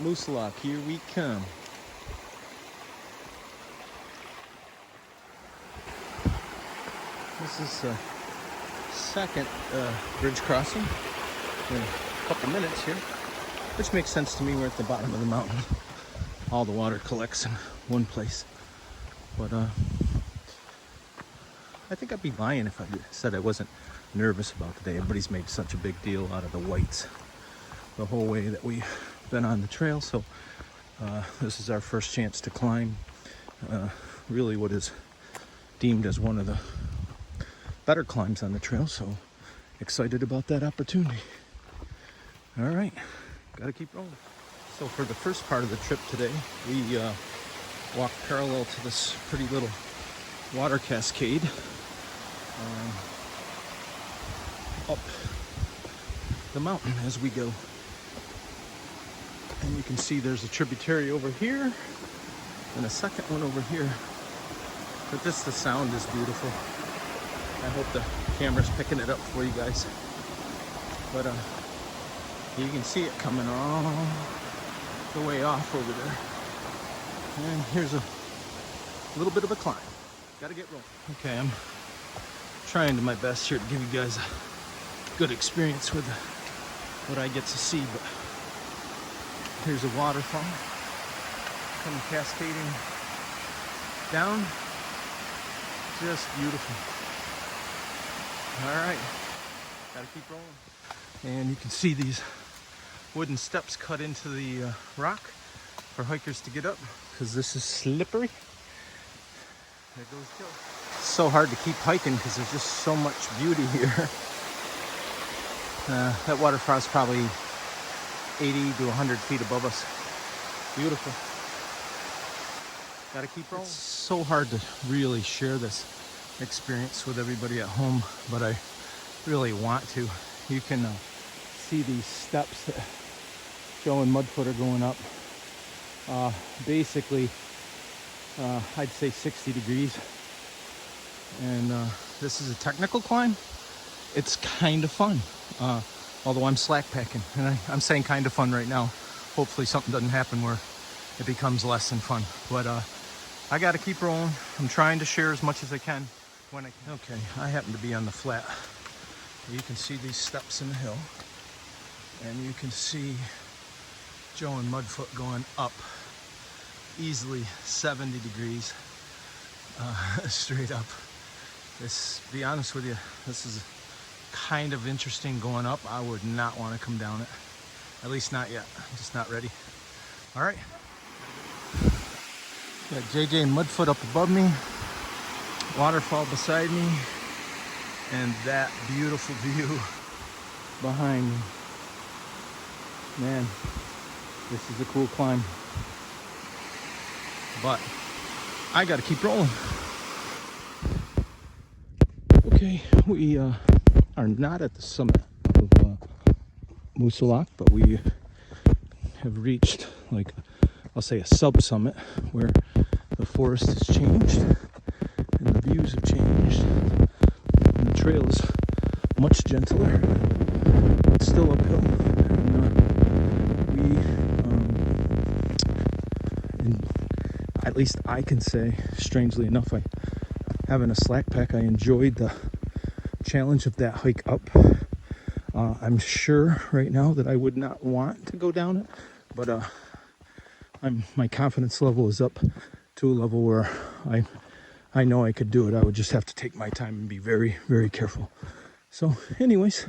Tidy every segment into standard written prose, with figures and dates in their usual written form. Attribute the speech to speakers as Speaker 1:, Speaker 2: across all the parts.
Speaker 1: Moose Lock, here we come. This is the second bridge crossing in a couple minutes here, which makes sense to me. We're at the bottom of the mountain. All the water collects in one place. But I think I'd be lying if I said I wasn't nervous about today. Everybody's made such a big deal out of the whites the whole way that we've been on the trail. So this is our first chance to climb really what is deemed as one of the better climbs on the trail. So excited about that opportunity. All right, gotta keep rolling. So for the first part of the trip today, we walked parallel to this pretty little water cascade up the mountain as we go. And you can see there's a tributary over here and a second one over here. But the sound is beautiful. I hope the camera's picking it up for you guys. But you can see it coming all the way off over there. And here's a little bit of a climb. Gotta get rolling. Okay, I'm trying my best here to give you guys a good experience with what I get to see, but here's a waterfall coming cascading down. Just beautiful. All right, gotta keep rolling. And you can see these wooden steps cut into the rock for hikers to get up, because this is slippery. There goes Joe. It's so hard to keep hiking because there's just so much beauty here. That waterfall is probably 80 to 100 feet above us. Beautiful. Gotta keep rolling. It's so hard to really share this experience with everybody at home, but I really want to. You can see these steps that Joe and Mudfoot are going up. Basically, I'd say 60 degrees. And this is a technical climb. It's kind of fun. Although I'm slack packing, and I'm saying kind of fun right now. Hopefully something doesn't happen where it becomes less than fun. But I got to keep rolling. I'm trying to share as much as I can when I can. Okay, I happen to be on the flat. You can see these steps in the hill, and you can see Joe and Mudfoot going up easily 70 degrees straight up. This, to be honest with you, this is kind of interesting going up. I would not want to come down it. At least not yet. I'm just not ready. All right. Got JJ and Mudfoot up above me, waterfall beside me, and that beautiful view behind me. Man, this is a cool climb. But I got to keep rolling. Okay, we are not at the summit of Moose Lock, but we have reached, like, I'll say a sub-summit where the forest has changed and the views have changed and the trail is much gentler. It's still uphill, and at least I can say, strangely enough, having a slack pack, I enjoyed the challenge of that hike up. I'm sure right now that I would not want to go down it, but my confidence level is up to a level where I know I could do it. I would just have to take my time and be very, very careful. So anyways,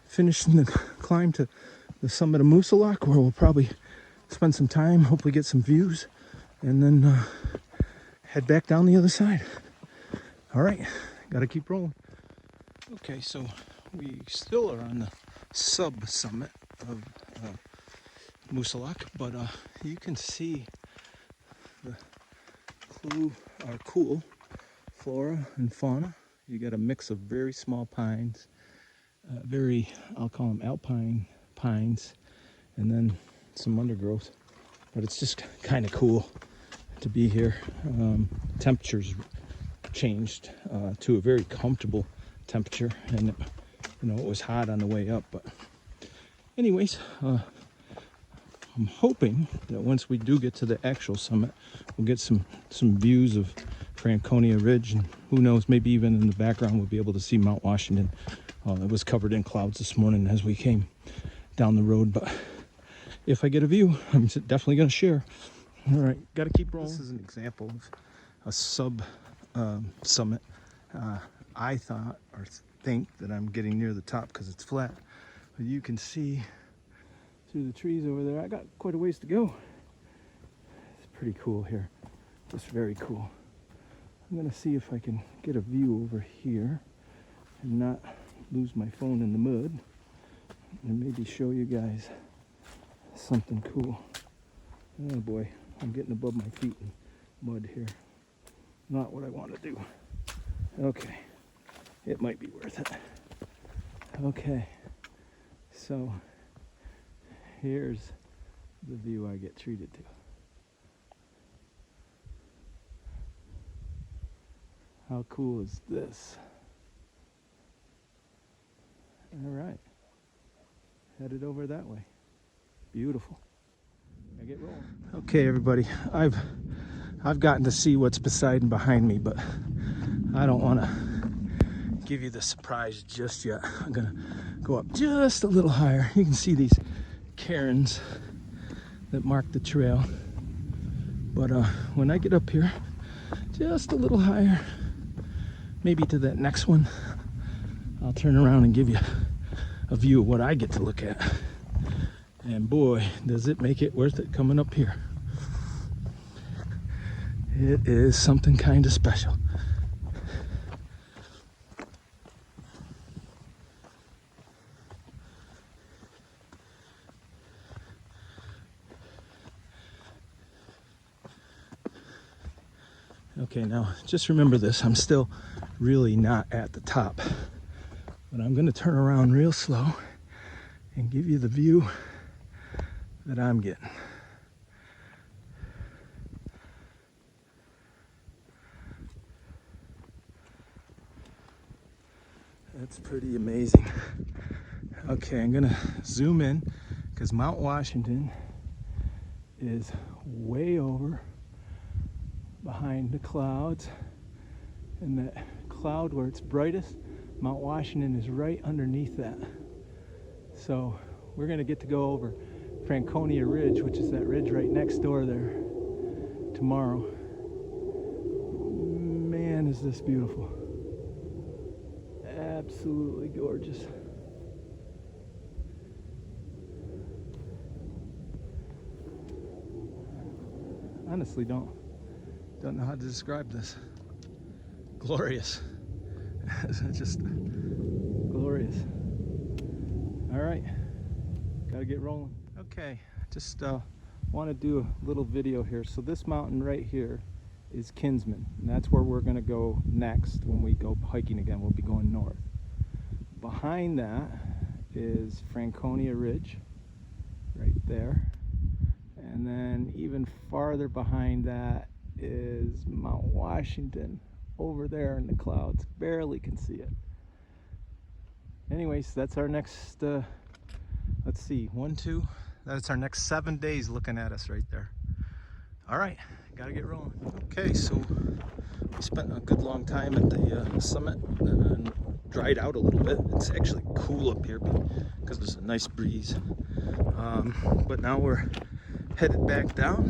Speaker 1: finishing the climb to the summit of Moose Lock, where we'll probably spend some time, hopefully get some views, and then head back down the other side. All right, gotta keep rolling. Okay, so we still are on the sub-summit of Moose Lock, but you can see the cool flora and fauna. You got a mix of very small pines, I'll call them alpine pines, and then some undergrowth. But it's just kind of cool to be here. Temperatures changed to a very comfortable temperature, and it was hot on the way up, but anyways, I'm hoping that once we do get to the actual summit, we'll get some views of Franconia Ridge, and who knows, maybe even in the background we'll be able to see Mount Washington. It was covered in clouds this morning as we came down the road, but if I get a view, I'm definitely going to share. All right, got to keep rolling. This is an example of a summit. I thought or think that I'm getting near the top because it's flat, but you can see through the trees over there. I got quite a ways to go. It's pretty cool here. Just very cool. I'm gonna see if I can get a view over here and not lose my phone in the mud, and maybe show you guys something cool. Oh boy, I'm getting above my feet in mud here. Not what I want to do. Okay, it might be worth it. Okay, so here's the view I get treated to. How cool is this? All right, headed over that way. Beautiful. I get rolling. Okay, everybody, I've gotten to see what's beside and behind me, but I don't want to give you the surprise just yet. I'm gonna go up just a little higher. You can see these cairns that mark the trail, but when I get up here just a little higher, maybe to that next one, I'll turn around and give you a view of what I get to look at. And boy, does it make it worth it coming up here. It is something kind of special. Okay, now just remember this, I'm still really not at the top, but I'm gonna turn around real slow and give you the view that I'm getting. That's pretty amazing. Okay, I'm gonna zoom in because Mount Washington is way over behind the clouds, and that cloud where it's brightest, Mount Washington is right underneath that. So we're gonna get to go over Franconia Ridge, which is that ridge right next door there, tomorrow. Man, is this beautiful. Absolutely gorgeous. Honestly, don't know how to describe this. Glorious. Just glorious. All right, gotta get rolling. Okay, just want to do a little video here. So this mountain right here is Kinsmen, and that's where we're gonna go next. When we go hiking again, we'll be going north. Behind that is Franconia Ridge, right there. And then even farther behind that is Mount Washington, over there in the clouds. Barely can see it. Anyways, that's our next, let's see, 1, 2, that's our next 7 days looking at us right there. All right, gotta get rolling. Okay, so we spent a good long time at the summit and dried out a little bit. It's actually cool up here because there's a nice breeze. But now we're headed back down.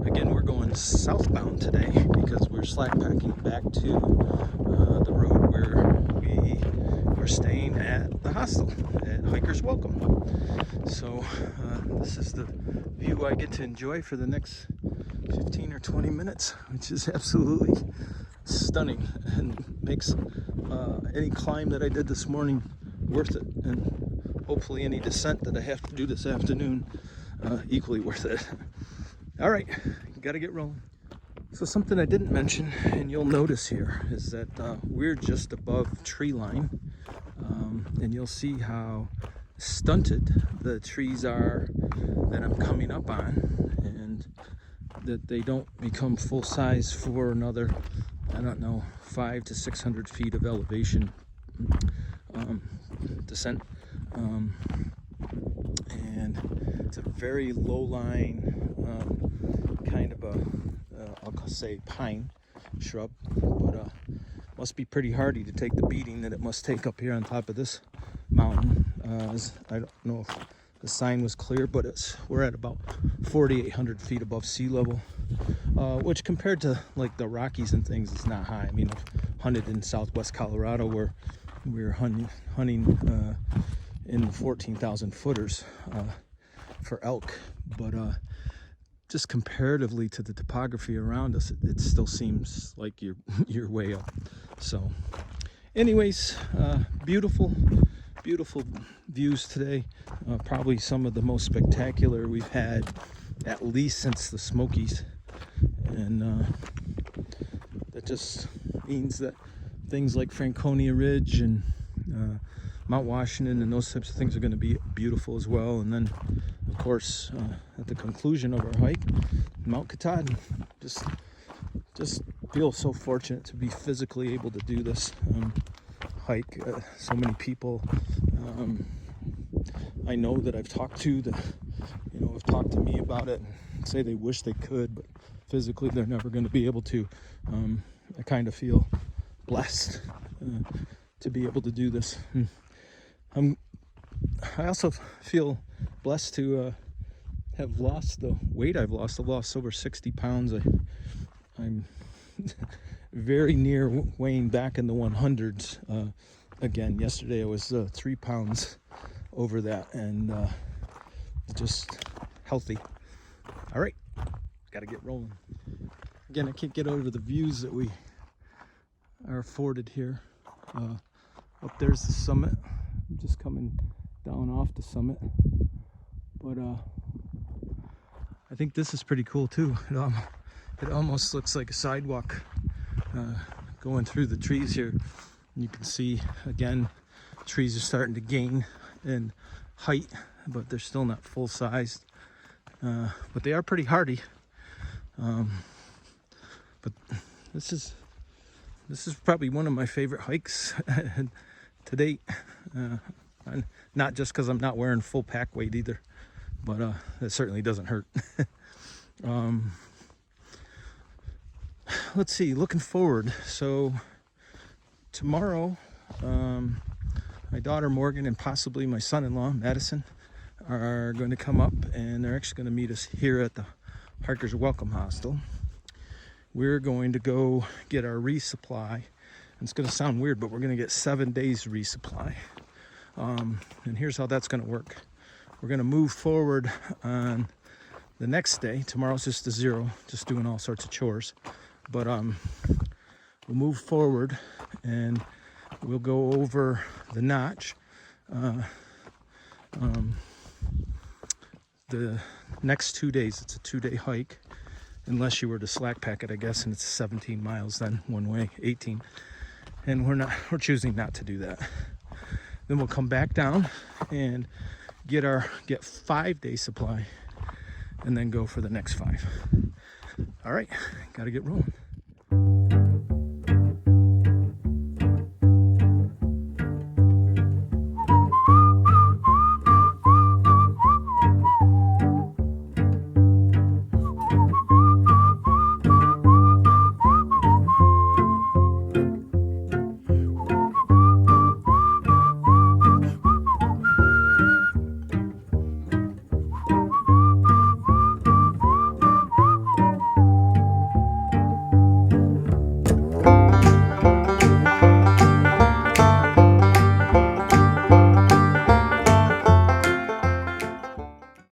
Speaker 1: Again, we're going southbound today because we're slack packing back to the road where we are staying at the hostel at Hiker's Welcome. So this is the view I get to enjoy for the next 15 or 20 minutes, which is absolutely stunning and makes any climb that I did this morning worth it, and hopefully any descent that I have to do this afternoon equally worth it. All right, gotta get rolling. So something I didn't mention, and you'll notice here, is that we're just above tree line, and you'll see how stunted the trees are that I'm coming up on, and that they don't become full size for another, I don't know, 500 to 600 feet of elevation descent. and it's a very low-lying kind of a, I'll say pine shrub, but must be pretty hardy to take the beating that it must take up here on top of this mountain. I don't know if the sign was clear, but we're at about 4,800 feet above sea level, which compared to like the Rockies and things is not high. I mean, I've hunted in southwest Colorado where we were hunting in the 14,000 footers for elk, but just comparatively to the topography around us, it still seems like you're way up. So anyways, beautiful views today. Probably some of the most spectacular we've had, at least since the Smokies. And that just means that things like Franconia Ridge and Mount Washington and those types of things are going to be beautiful as well. And then, of course, at the conclusion of our hike, Mount Katahdin. Just feel so fortunate to be physically able to do this hike. So many people I know that I've talked to that have talked to me about it and say they wish they could, but physically they're never going to be able to. I kind of feel blessed to be able to do this. I also feel blessed to have lost the weight I've lost. I've lost over 60 pounds. I'm very near weighing back in the 100s. Again, yesterday I was 3 pounds over that, and just healthy. All right, got to get rolling. Again, I can't get over the views that we are afforded here. Up there's the summit. I'm just coming down off the summit, but I think this is pretty cool too. It almost looks like a sidewalk going through the trees here. You can see, again, trees are starting to gain in height, but they're still not full sized. But they are pretty hardy. But this is probably one of my favorite hikes to date. Not just because I'm not wearing full pack weight either, but it certainly doesn't hurt. Let's see, looking forward. So tomorrow, my daughter Morgan and possibly my son-in-law Madison are going to come up, and they're actually going to meet us here at the Hiker's Welcome Hostel. We're going to go get our resupply. And it's going to sound weird, but we're going to get 7 days resupply. And here's how that's going to work. We're going to move forward on the next day. Tomorrow's just a zero, just doing all sorts of chores. But we'll move forward and we'll go over the notch the next 2 days. It's a 2-day hike, unless you were to slack pack it, I guess, and it's 17 miles then one way, 18. And we're choosing not to do that. Then we'll come back down and get 5-day supply, and then go for the next 5. All right, got to get rolling.